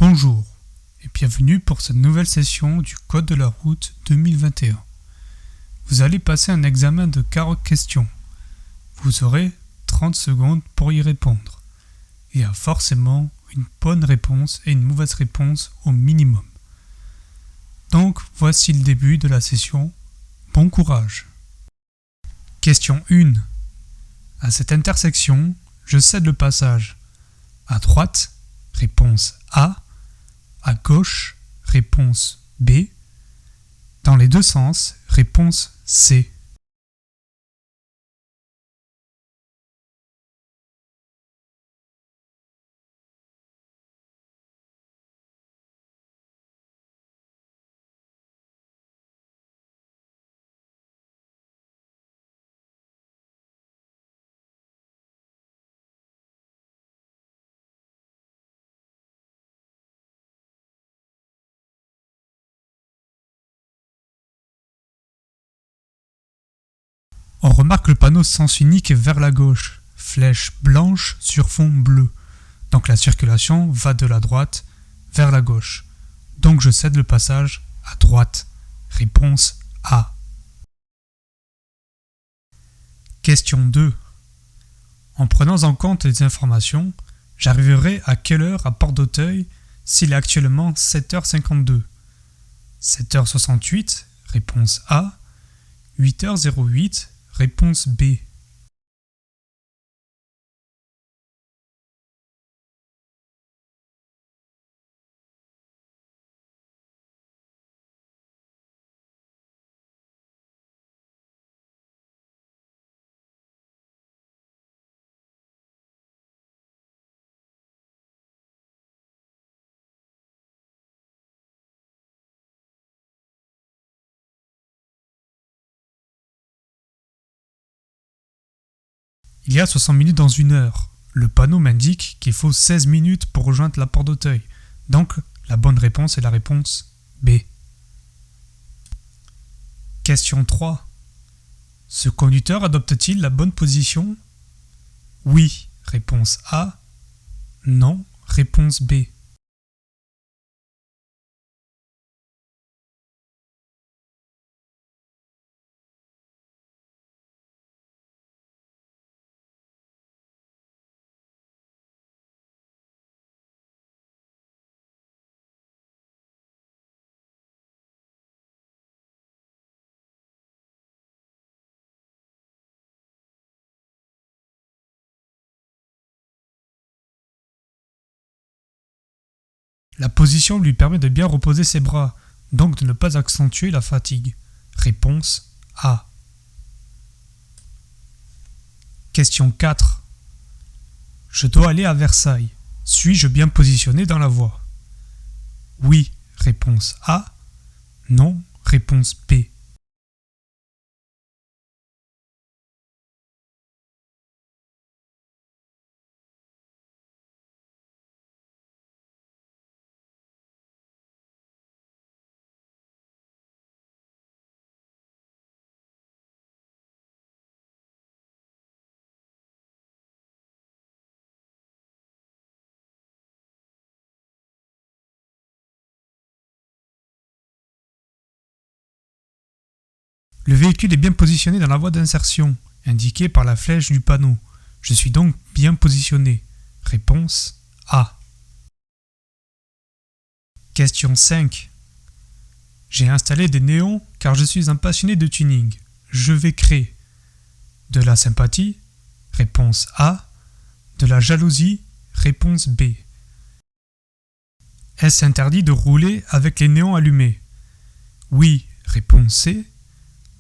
Bonjour et bienvenue pour cette nouvelle session du Code de la route 2021. Vous allez passer un examen de 40 questions. Vous aurez 30 secondes pour y répondre. Il y a forcément une bonne réponse et une mauvaise réponse au minimum. Donc voici le début de la session. Bon courage. Question 1. À cette intersection, je cède le passage. À droite, réponse A. À gauche, réponse B. Dans les deux sens, réponse C. On remarque le panneau sens unique vers la gauche, flèche blanche sur fond bleu. Donc la circulation va de la droite vers la gauche. Donc je cède le passage à droite. Réponse A. Question 2. En prenant en compte les informations, j'arriverai à quelle heure à Port-d'Auteuil s'il est actuellement 7h52 ? 7h68, réponse A. 8h08, réponse B. Il y a 60 minutes dans une heure. Le panneau m'indique qu'il faut 16 minutes pour rejoindre la Porte d'Auteuil. Donc, la bonne réponse est la réponse B. Question 3. Ce conducteur adopte-t-il la bonne position ? Oui, réponse A. Non, réponse B. La position lui permet de bien reposer ses bras, donc de ne pas accentuer la fatigue. Réponse A. Question 4. Je dois aller à Versailles. Suis-je bien positionné dans la voie ? Oui, réponse A. Non, réponse B. Le véhicule est bien positionné dans la voie d'insertion, indiquée par la flèche du panneau. Je suis donc bien positionné. Réponse A. Question 5. J'ai installé des néons car je suis un passionné de tuning. Je vais créer de la sympathie. Réponse A. De la jalousie. Réponse B. Est-ce interdit de rouler avec les néons allumés ? Oui. Réponse C.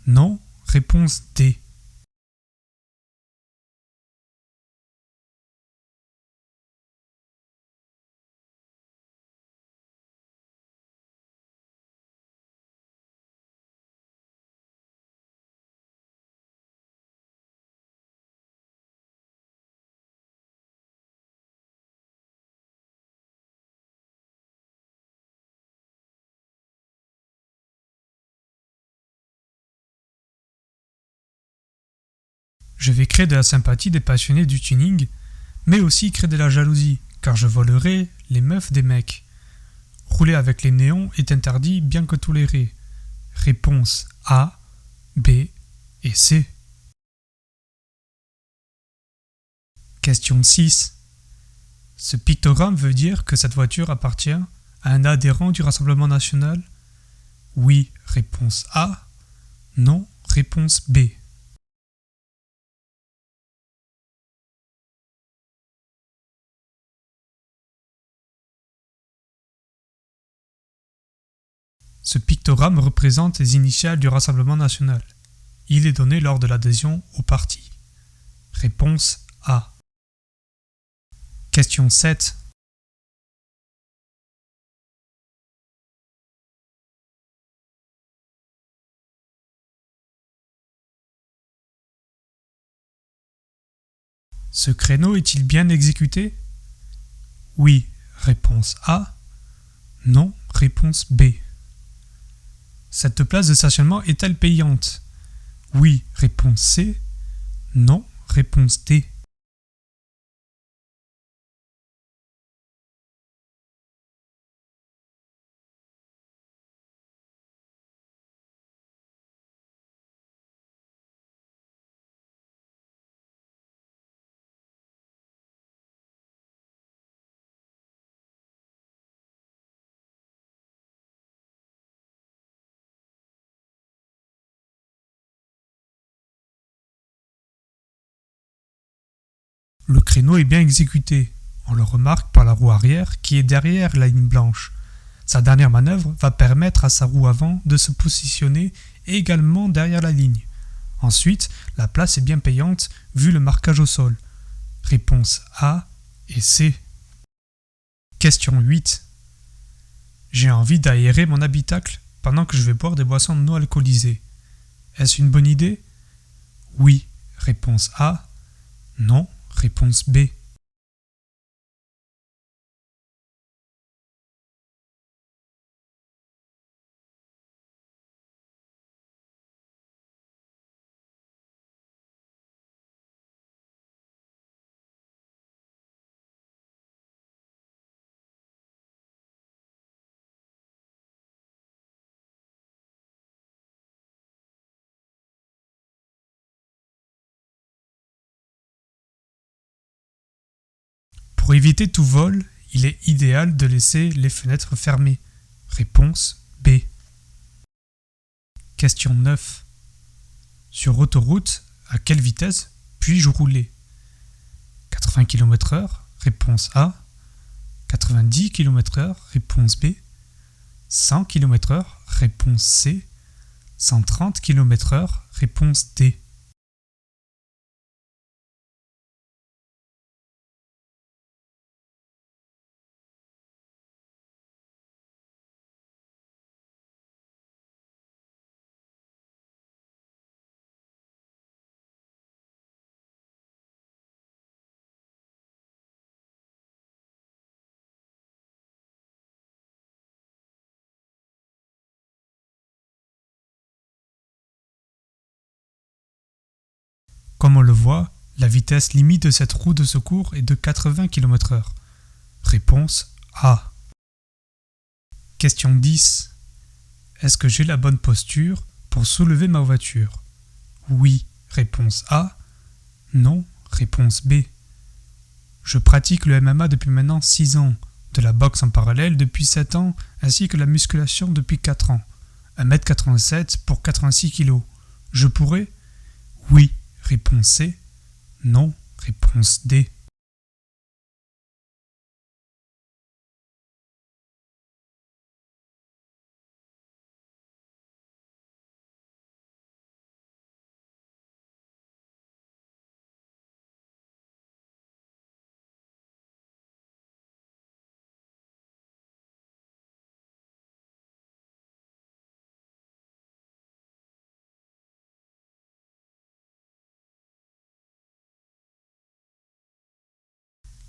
Non, réponse D. Je vais créer de la sympathie des passionnés du tuning, mais aussi créer de la jalousie, car je volerai les meufs des mecs. Rouler avec les néons est interdit bien que toléré. Réponse A, B et C. Question 6. Ce pictogramme veut dire que cette voiture appartient à un adhérent du Rassemblement national? Oui, réponse A. Non, réponse B. Ce pictogramme représente les initiales du Rassemblement national. Il est donné lors de l'adhésion au parti. Réponse A. Question 7. Ce créneau est-il bien exécuté? Oui, réponse A. Non, réponse B. Cette place de stationnement est-elle payante? Oui, réponse C. Non, réponse D. Le créneau est bien exécuté. On le remarque par la roue arrière qui est derrière la ligne blanche. Sa dernière manœuvre va permettre à sa roue avant de se positionner également derrière la ligne. Ensuite, la place est bien payante vu le marquage au sol. Réponse A et C. Question 8. J'ai envie d'aérer mon habitacle pendant que je vais boire des boissons non alcoolisées. Est-ce une bonne idée? Oui. Réponse A. Non. Réponse B. Pour éviter tout vol, il est idéal de laisser les fenêtres fermées. Réponse B. Question 9. Sur autoroute, à quelle vitesse puis-je rouler? 80 km/h, réponse A. 90 km/h, réponse B. 100 km/h, réponse C. 130 km/h, réponse D. Comme on le voit, la vitesse limite de cette roue de secours est de 80 km/h. Réponse A. Question 10. Est-ce que j'ai la bonne posture pour soulever ma voiture? Oui, réponse A. Non, réponse B. Je pratique le MMA depuis maintenant 6 ans, de la boxe en parallèle depuis 7 ans, ainsi que la musculation depuis 4 ans. 1m87 pour 86 kg. Je pourrais? Oui, réponse C. Non, réponse D.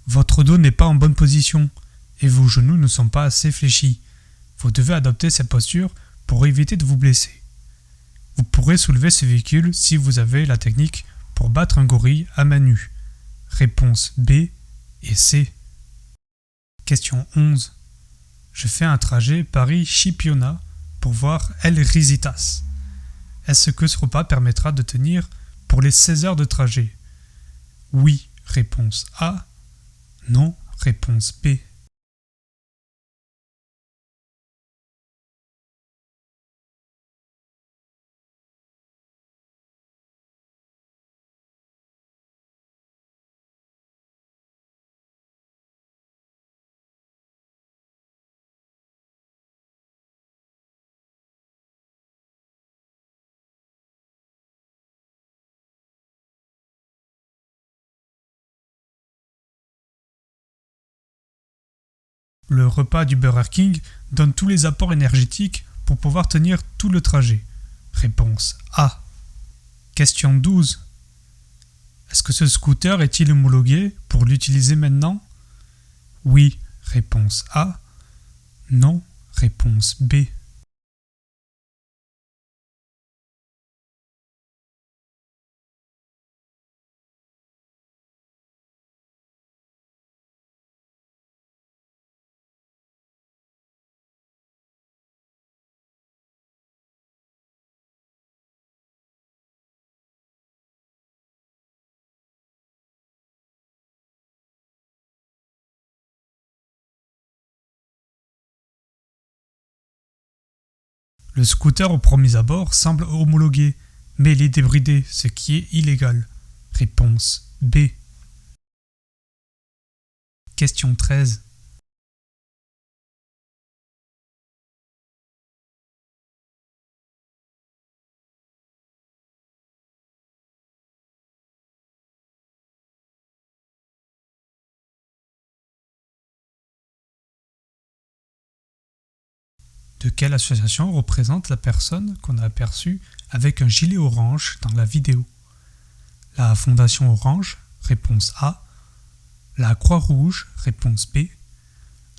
Votre dos n'est pas en bonne position et vos genoux ne sont pas assez fléchis. Vous devez adopter cette posture pour éviter de vous blesser. Vous pourrez soulever ce véhicule si vous avez la technique pour battre un gorille à main nue. Réponse B et C. Question 11. Je fais un trajet Paris-Chipiona pour voir El Risitas. Est-ce que ce repas permettra de tenir pour les 16 heures de trajet? Oui, réponse A. Non, réponse B. Le repas du Burger King donne tous les apports énergétiques pour pouvoir tenir tout le trajet. Réponse A. Question 12. Est-ce que ce scooter est-il homologué pour l'utiliser maintenant? Oui, réponse A. Non, réponse B. Le scooter au premier abord semble homologué, mais il est débridé, ce qui est illégal. Réponse B. Question 13. De quelle association représente la personne qu'on a aperçue avec un gilet orange dans la vidéo? La Fondation Orange, réponse A. La Croix-Rouge, réponse B.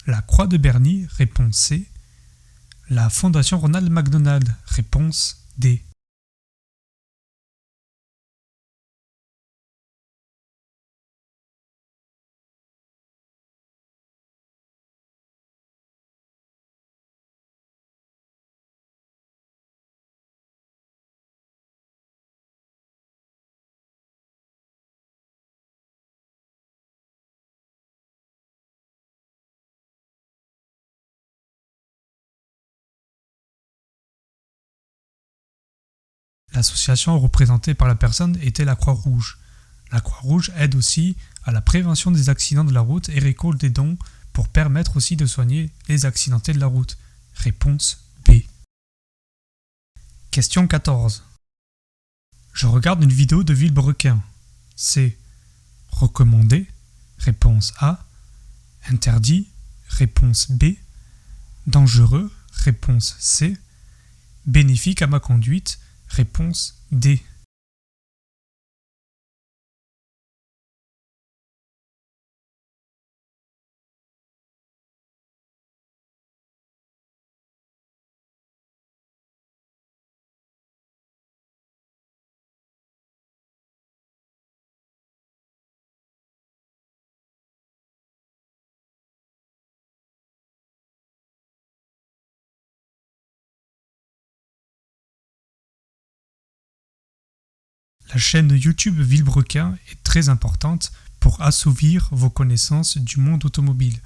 La Croix de Berny, réponse C. La Fondation Ronald McDonald, réponse D. L'association représentée par la personne était la Croix-Rouge. La Croix-Rouge aide aussi à la prévention des accidents de la route et récolte des dons pour permettre aussi de soigner les accidentés de la route. Réponse B. Question 14. Je regarde une vidéo de Villebrequin. C'est recommandé? Réponse A. Interdit? Réponse B. Dangereux? Réponse C. Bénéfique à ma conduite? Réponse D. La chaîne YouTube Villebrequin est très importante pour assouvir vos connaissances du monde automobile.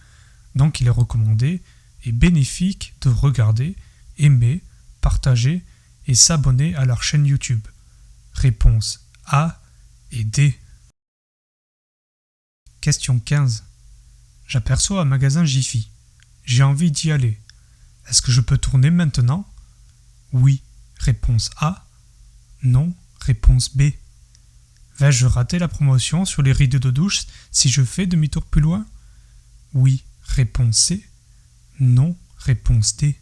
Donc il est recommandé et bénéfique de regarder, aimer, partager et s'abonner à leur chaîne YouTube. Réponse A et D. Question 15. J'aperçois un magasin Jiffy. J'ai envie d'y aller. Est-ce que je peux tourner maintenant? Oui. Réponse A. Non. Réponse B. Vais-je rater la promotion sur les rideaux de douche si je fais demi-tour plus loin? Oui. Réponse C. Non. Réponse D.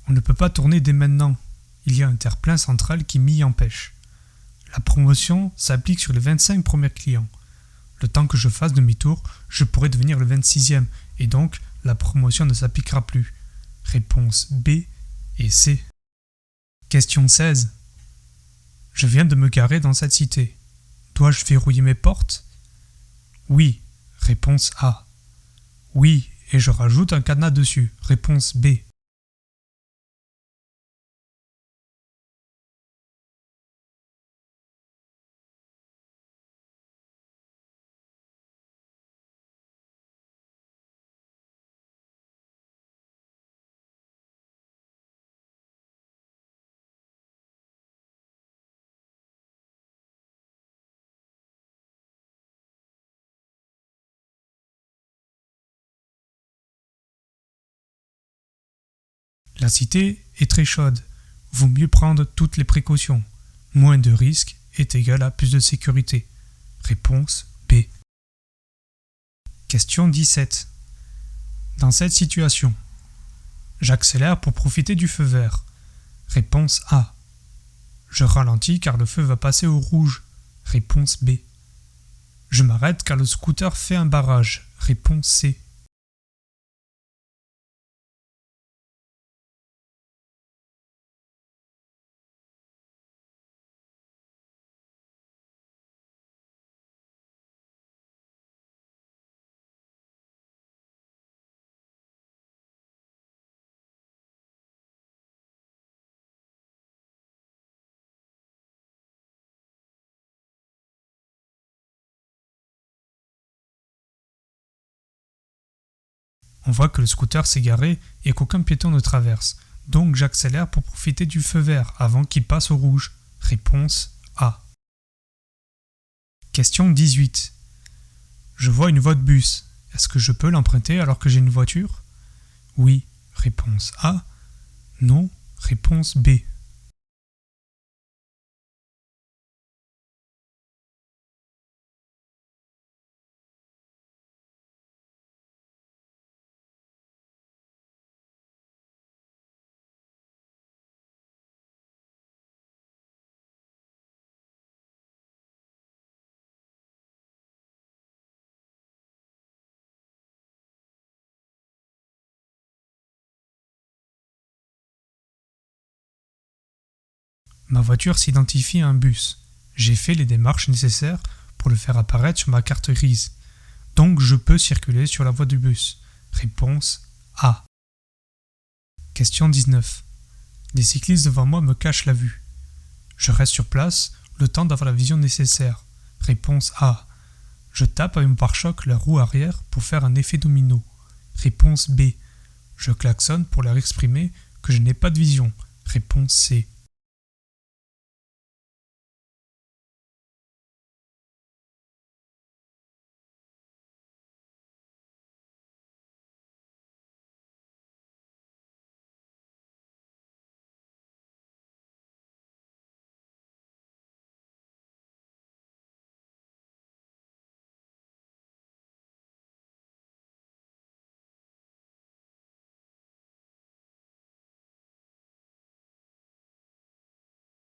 On ne peut pas tourner dès maintenant. Il y a un terre-plein central qui m'y empêche. La promotion s'applique sur les 25 premiers clients. Le temps que je fasse demi-tour, je pourrais devenir le 26e et donc la promotion ne s'appliquera plus. Réponse B et C. Question 16. Je viens de me garer dans cette cité. Dois-je verrouiller mes portes? Oui. Réponse A. Oui, et je rajoute un cadenas dessus. Réponse B. La cité est très chaude. Vaut mieux prendre toutes les précautions. Moins de risques est égal à plus de sécurité. Réponse B. Question 17. Dans cette situation, j'accélère pour profiter du feu vert. Réponse A. Je ralentis car le feu va passer au rouge. Réponse B. Je m'arrête car le scooter fait un barrage. Réponse C. On voit que le scooter s'est garé et qu'aucun piéton ne traverse. Donc j'accélère pour profiter du feu vert avant qu'il passe au rouge. Réponse A. Question 18. Je vois une voie de bus. Est-ce que je peux l'emprunter alors que j'ai une voiture? Oui. Réponse A. Non. Réponse B. Ma voiture s'identifie à un bus. J'ai fait les démarches nécessaires pour le faire apparaître sur ma carte grise. Donc je peux circuler sur la voie du bus. Réponse A. Question 19. Des cyclistes devant moi me cachent la vue. Je reste sur place le temps d'avoir la vision nécessaire. Réponse A. Je tape avec mon pare-choc la roue arrière pour faire un effet domino. Réponse B. Je klaxonne pour leur exprimer que je n'ai pas de vision. Réponse C.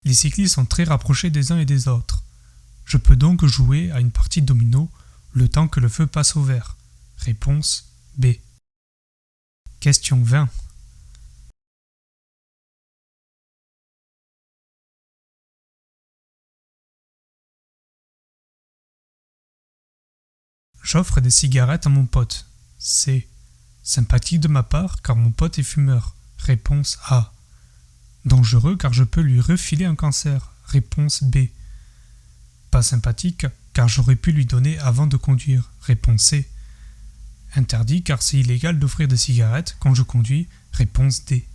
Les cyclistes sont très rapprochés des uns et des autres. Je peux donc jouer à une partie de domino le temps que le feu passe au vert. Réponse B. Question 20. J'offre des cigarettes à mon pote. C. Sympathique de ma part car mon pote est fumeur. Réponse A. Dangereux car je peux lui refiler un cancer. Réponse B. Pas sympathique car j'aurais pu lui donner avant de conduire. Réponse C. Interdit car c'est illégal d'offrir des cigarettes quand je conduis. Réponse D.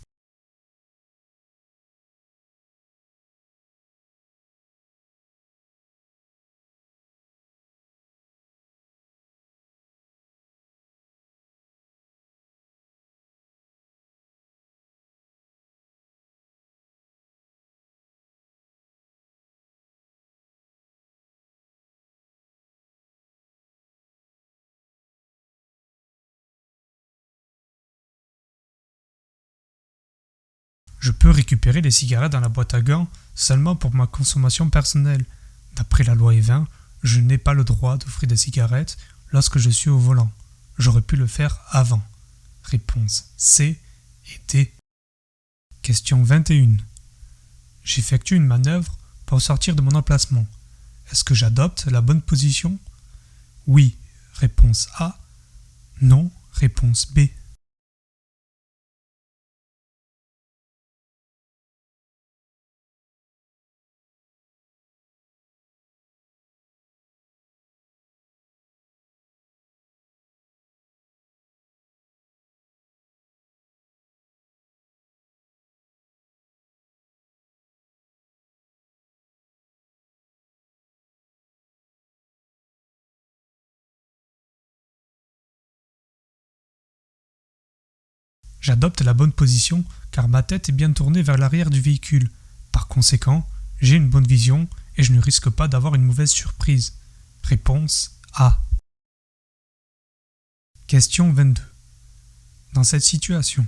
Je peux récupérer les cigarettes dans la boîte à gants seulement pour ma consommation personnelle. D'après la loi E20, je n'ai pas le droit d'offrir des cigarettes lorsque je suis au volant. J'aurais pu le faire avant. Réponse C et D. Question 21. J'effectue une manœuvre pour sortir de mon emplacement. Est-ce que j'adopte la bonne position? Oui. Réponse A. Non. Réponse B. J'adopte la bonne position car ma tête est bien tournée vers l'arrière du véhicule. Par conséquent, j'ai une bonne vision et je ne risque pas d'avoir une mauvaise surprise. Réponse A. Question 22. Dans cette situation,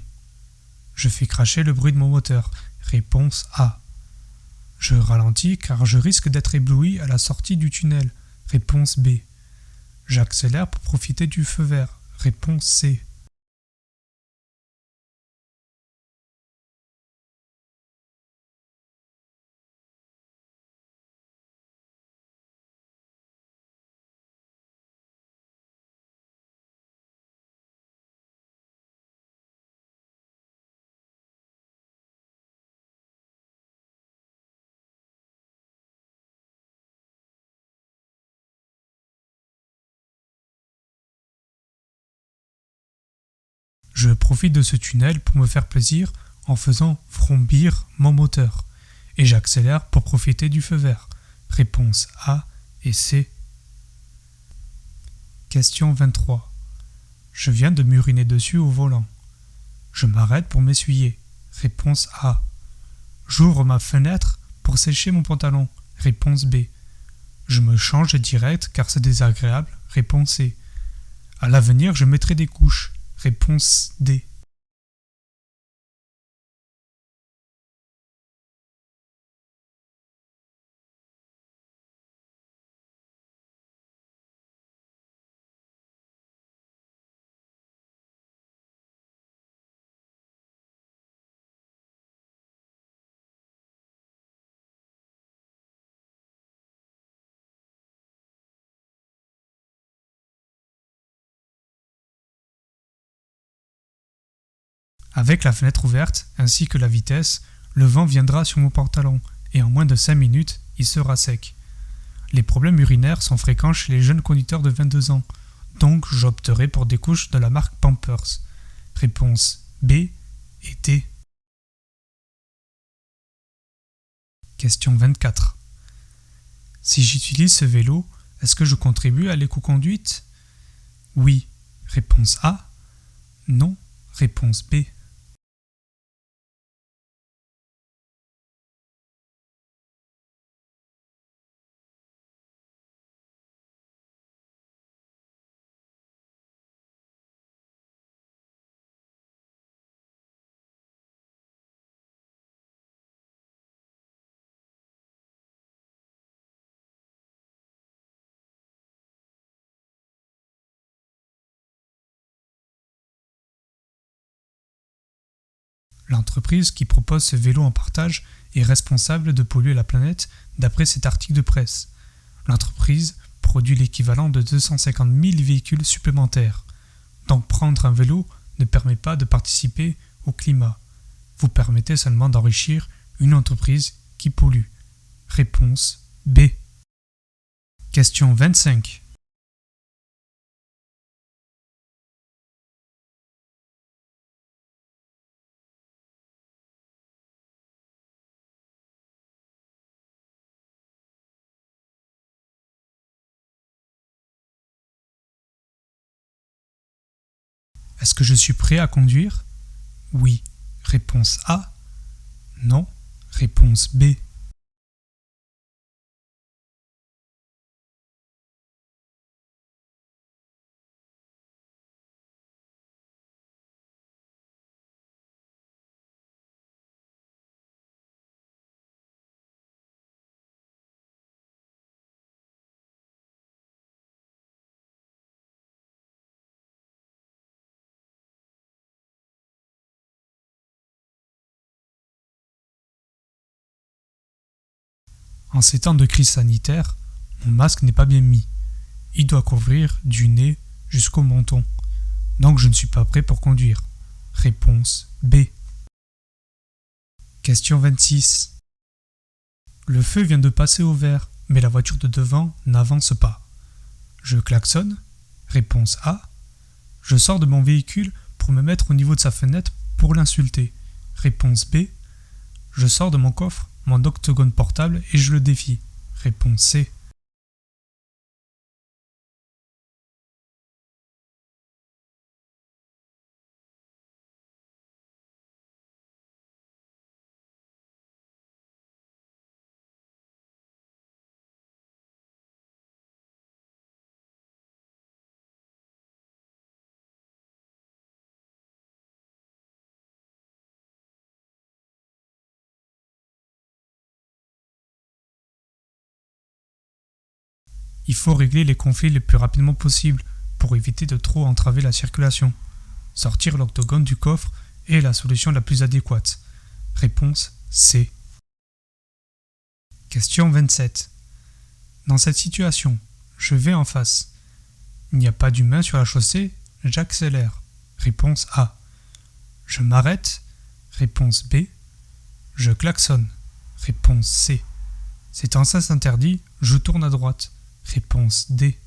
je fais cracher le bruit de mon moteur. Réponse A. Je ralentis car je risque d'être ébloui à la sortie du tunnel. Réponse B. J'accélère pour profiter du feu vert. Réponse C. Je profite de ce tunnel pour me faire plaisir en faisant vrombir mon moteur. Et j'accélère pour profiter du feu vert. Réponse A et C. Question 23. Je viens de m'uriner dessus au volant. Je m'arrête pour m'essuyer. Réponse A. J'ouvre ma fenêtre pour sécher mon pantalon. Réponse B. Je me change direct car c'est désagréable. Réponse C. À l'avenir, je mettrai des couches. Réponse D. Avec la fenêtre ouverte ainsi que la vitesse, le vent viendra sur mon pantalon et en moins de 5 minutes, il sera sec. Les problèmes urinaires sont fréquents chez les jeunes conducteurs de 22 ans, donc j'opterai pour des couches de la marque Pampers. Réponse B et D. Question 24. Si j'utilise ce vélo, est-ce que je contribue à l'éco-conduite? Oui. Réponse A. Non. Réponse B. L'entreprise qui propose ce vélo en partage est responsable de polluer la planète d'après cet article de presse. L'entreprise produit l'équivalent de 250 000 véhicules supplémentaires. Donc prendre un vélo ne permet pas de participer au climat. Vous permettez seulement d'enrichir une entreprise qui pollue. Réponse B. Question 25. Est-ce que je suis prêt à conduire? Oui. Réponse A. Non. Réponse B. En ces temps de crise sanitaire, mon masque n'est pas bien mis. Il doit couvrir du nez jusqu'au menton. Donc je ne suis pas prêt pour conduire. Réponse B. Question 26. Le feu vient de passer au vert, mais la voiture de devant n'avance pas. Je klaxonne. Réponse A. Je sors de mon véhicule pour me mettre au niveau de sa fenêtre pour l'insulter. Réponse B. Je sors de mon coffre mon octogone portable et je le défie. Réponse C. Il faut régler les conflits le plus rapidement possible pour éviter de trop entraver la circulation. Sortir l'octogone du coffre est la solution la plus adéquate. Réponse C. Question 27. Dans cette situation, je vais en face. Il n'y a pas d'humain sur la chaussée, j'accélère. Réponse A. Je m'arrête. Réponse B. Je klaxonne. Réponse C. C'est en sens interdit, je tourne à droite. Réponse D.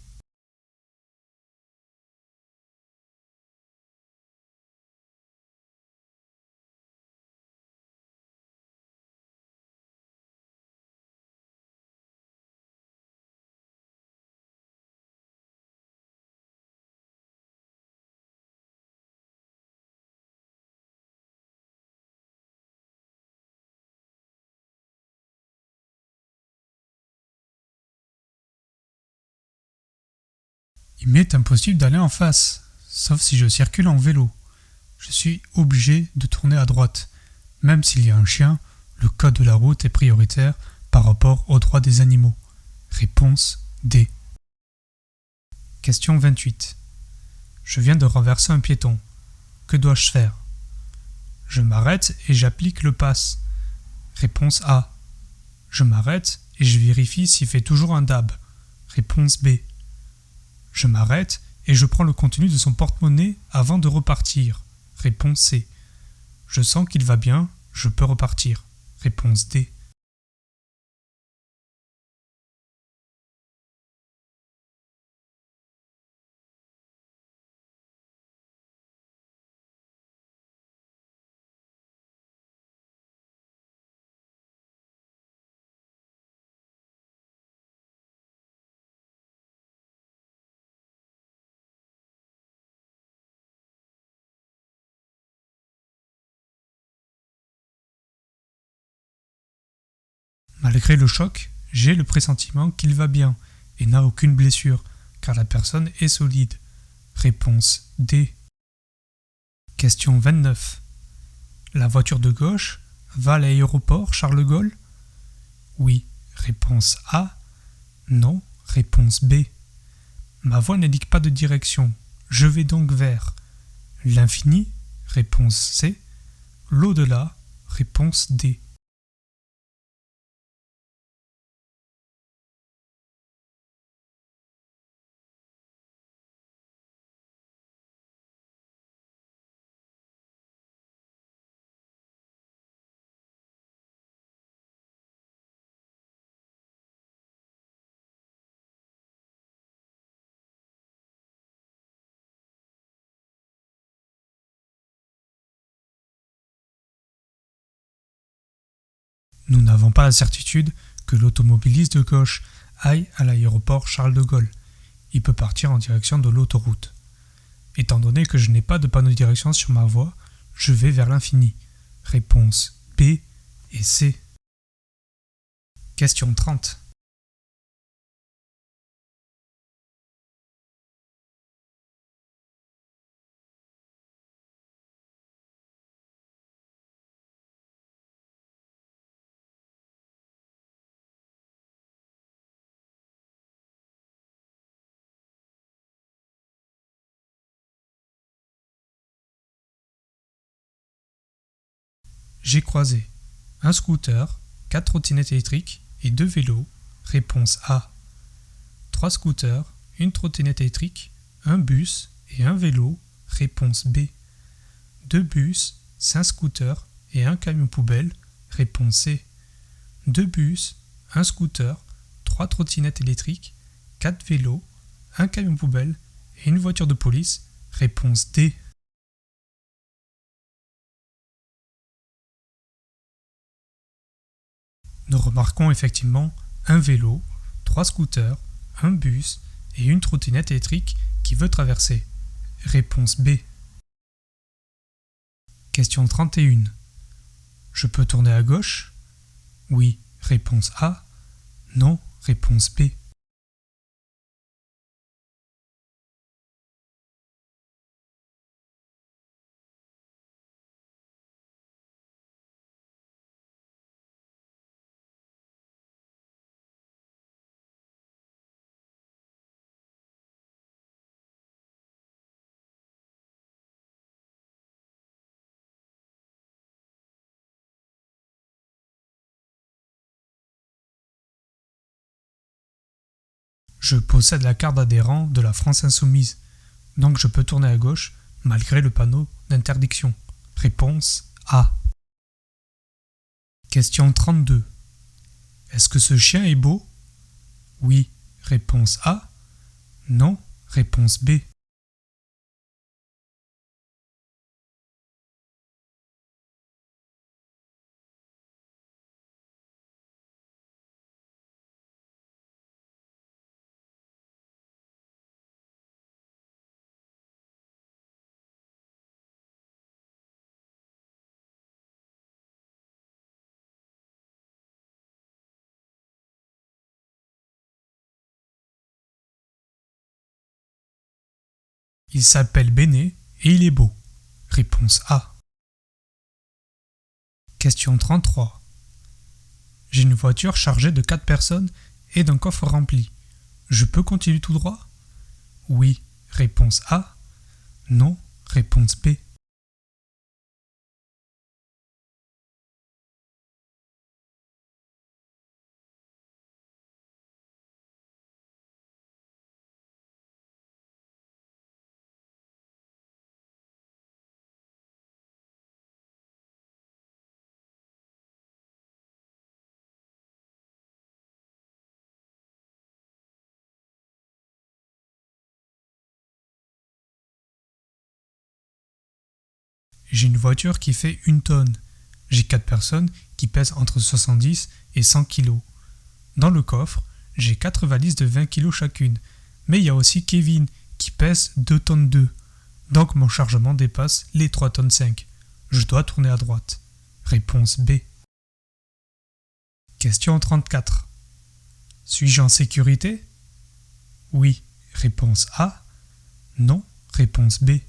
Il m'est impossible d'aller en face, sauf si je circule en vélo. Je suis obligé de tourner à droite. Même s'il y a un chien, le code de la route est prioritaire par rapport aux droits des animaux. Réponse D. Question 28. Je viens de renverser un piéton. Que dois-je faire? Je m'arrête et j'applique le pass. Réponse A. Je m'arrête et je vérifie s'il fait toujours un dab. Réponse B. Je m'arrête et je prends le contenu de son porte-monnaie avant de repartir. Réponse C. Je sens qu'il va bien, je peux repartir. Réponse D. Malgré le choc, j'ai le pressentiment qu'il va bien et n'a aucune blessure, car la personne est solide. Réponse D. Question 29. La voiture de gauche va à l'aéroport Charles de Gaulle? Oui. Réponse A. Non. Réponse B. Ma voie n'indique pas de direction. Je vais donc vers l'infini? Réponse C. L'au-delà? Réponse D. Nous n'avons pas la certitude que l'automobiliste de gauche aille à l'aéroport Charles de Gaulle. Il peut partir en direction de l'autoroute. Étant donné que je n'ai pas de panneau de direction sur ma voie, je vais vers l'infini. Réponse B et C. Question 30. J'ai croisé un scooter, 4 trottinettes électriques et 2 vélos. Réponse A. 3 scooters, une trottinette électrique, un bus et un vélo. Réponse B. 2 bus, 5 scooters et un camion poubelle. Réponse C. 2 bus, un scooter, 3 trottinettes électriques, 4 vélos, un camion poubelle et une voiture de police. Réponse D. Nous remarquons effectivement un vélo, 3 scooters, un bus et une trottinette électrique qui veut traverser. Réponse B. Question 31. Je peux tourner à gauche? Oui. Réponse A. Non. Réponse B. Je possède la carte d'adhérent de la France Insoumise, donc je peux tourner à gauche malgré le panneau d'interdiction. Réponse A. Question 32. Est-ce que ce chien est beau? Oui. Réponse A. Non. Réponse B. Il s'appelle Béné et il est beau. Réponse A. Question 33. J'ai une voiture chargée de 4 personnes et d'un coffre rempli. Je peux continuer tout droit? Oui. Réponse A. Non. Réponse B. J'ai une voiture qui fait 1 tonne. J'ai 4 personnes qui pèsent entre 70 et 100 kg. Dans le coffre, j'ai 4 valises de 20 kg chacune. Mais il y a aussi Kevin qui pèse 2 tonnes 2. Donc mon chargement dépasse les 3 tonnes 5. Je dois tourner à droite. Réponse B. Question 34. Suis-je en sécurité? Oui. Réponse A. Non. Réponse B.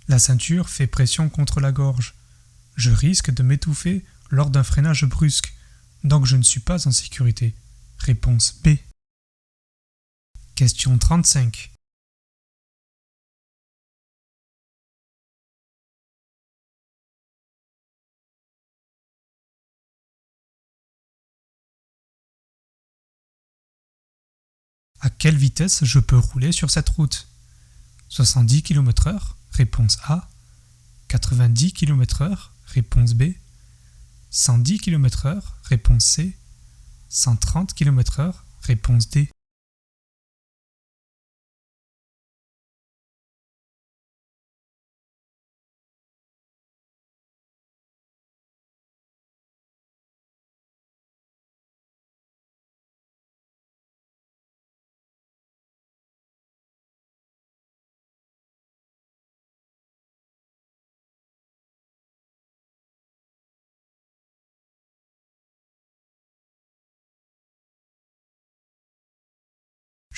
La ceinture fait pression contre la gorge. Je risque de m'étouffer lors d'un freinage brusque, donc je ne suis pas en sécurité. Réponse B. Question 35. À quelle vitesse je peux rouler sur cette route? 70 km/h? Réponse A. 90 km/h? Réponse B. 110 km/h? Réponse C. 130 km/h? Réponse D.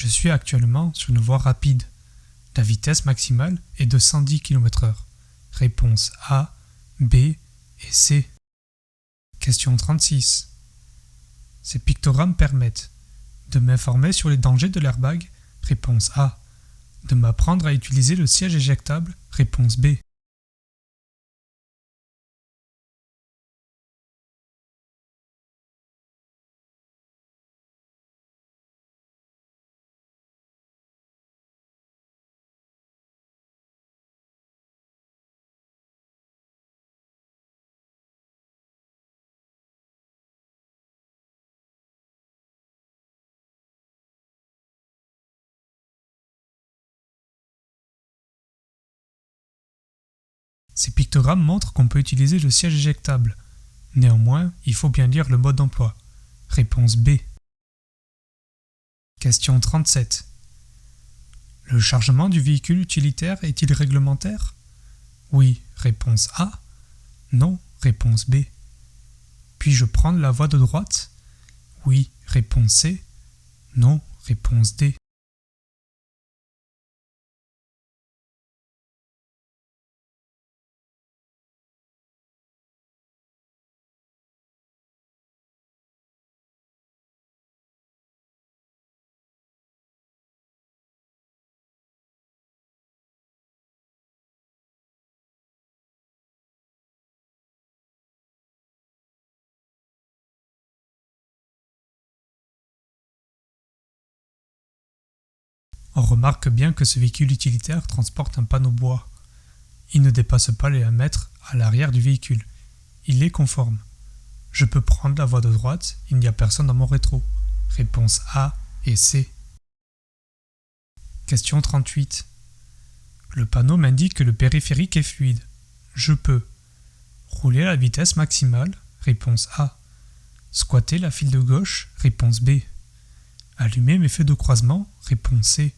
Je suis actuellement sur une voie rapide. La vitesse maximale est de 110 km/h. Réponse A, B et C. Question 36. Ces pictogrammes permettent de m'informer sur les dangers de l'airbag. Réponse A. De m'apprendre à utiliser le siège éjectable. Réponse B. Ces pictogrammes montrent qu'on peut utiliser le siège éjectable. Néanmoins, il faut bien lire le mode d'emploi. Réponse B. Question 37. Le chargement du véhicule utilitaire est-il réglementaire? Oui, réponse A. Non, réponse B. Puis-je prendre la voie de droite? Oui, réponse C. Non, réponse D. On remarque bien que ce véhicule utilitaire transporte un panneau bois. Il ne dépasse pas les 1 mètre à l'arrière du véhicule. Il est conforme. Je peux prendre la voie de droite, il n'y a personne dans mon rétro. Réponse A et C. Question 38. Le panneau m'indique que le périphérique est fluide. Je peux rouler à la vitesse maximale. Réponse A. Squatter la file de gauche. Réponse B. Allumer mes feux de croisement. Réponse C.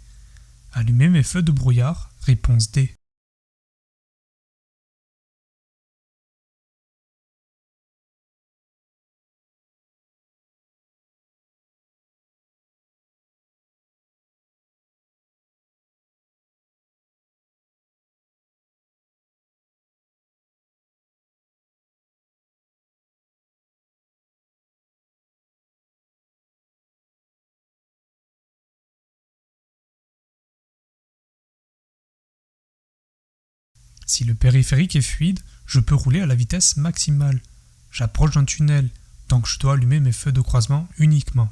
Allumer mes feux de brouillard. Réponse D. Si le périphérique est fluide, je peux rouler à la vitesse maximale. J'approche d'un tunnel, donc je dois allumer mes feux de croisement uniquement.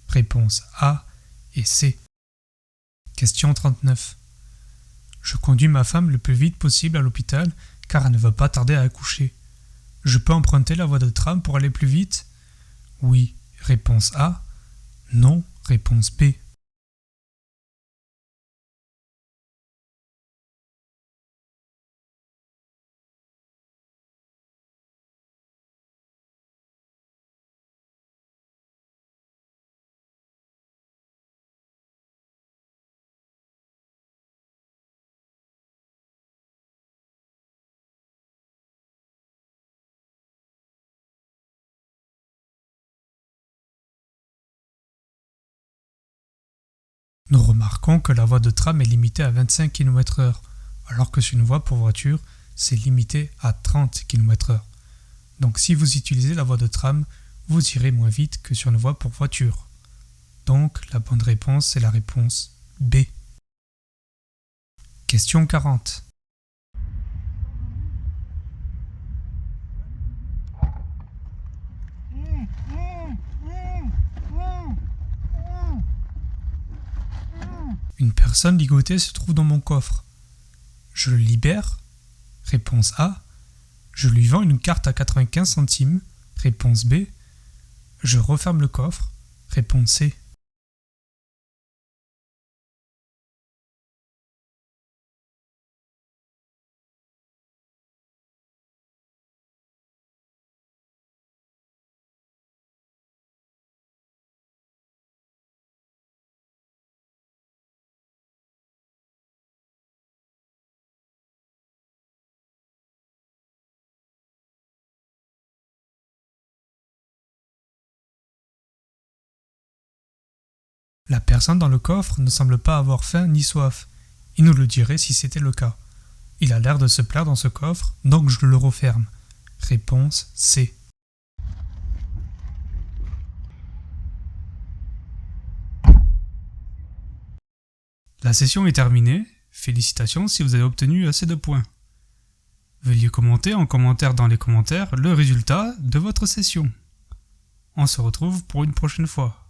Réponse A et C. Question 39. Je conduis ma femme le plus vite possible à l'hôpital car elle ne va pas tarder à accoucher. Je peux emprunter la voie de tram pour aller plus vite? Oui. Réponse A. Non. Réponse B. Nous remarquons que la voie de tram est limitée à 25 km/h, alors que sur une voie pour voiture, c'est limité à 30 km/h. Donc si vous utilisez la voie de tram, vous irez moins vite que sur une voie pour voiture. Donc la bonne réponse est la réponse B. Question 40. Une personne ligotée se trouve dans mon coffre. Je le libère? Réponse A. Je lui vends une carte à 95 centimes. Réponse B. Je referme le coffre. Réponse C. La personne dans le coffre ne semble pas avoir faim ni soif. Il nous le dirait si c'était le cas. Il a l'air de se plaire dans ce coffre, donc je le referme. Réponse C. La session est terminée. Félicitations si vous avez obtenu assez de points. Veuillez commenter en commentaire dans les commentaires le résultat de votre session. On se retrouve pour une prochaine fois.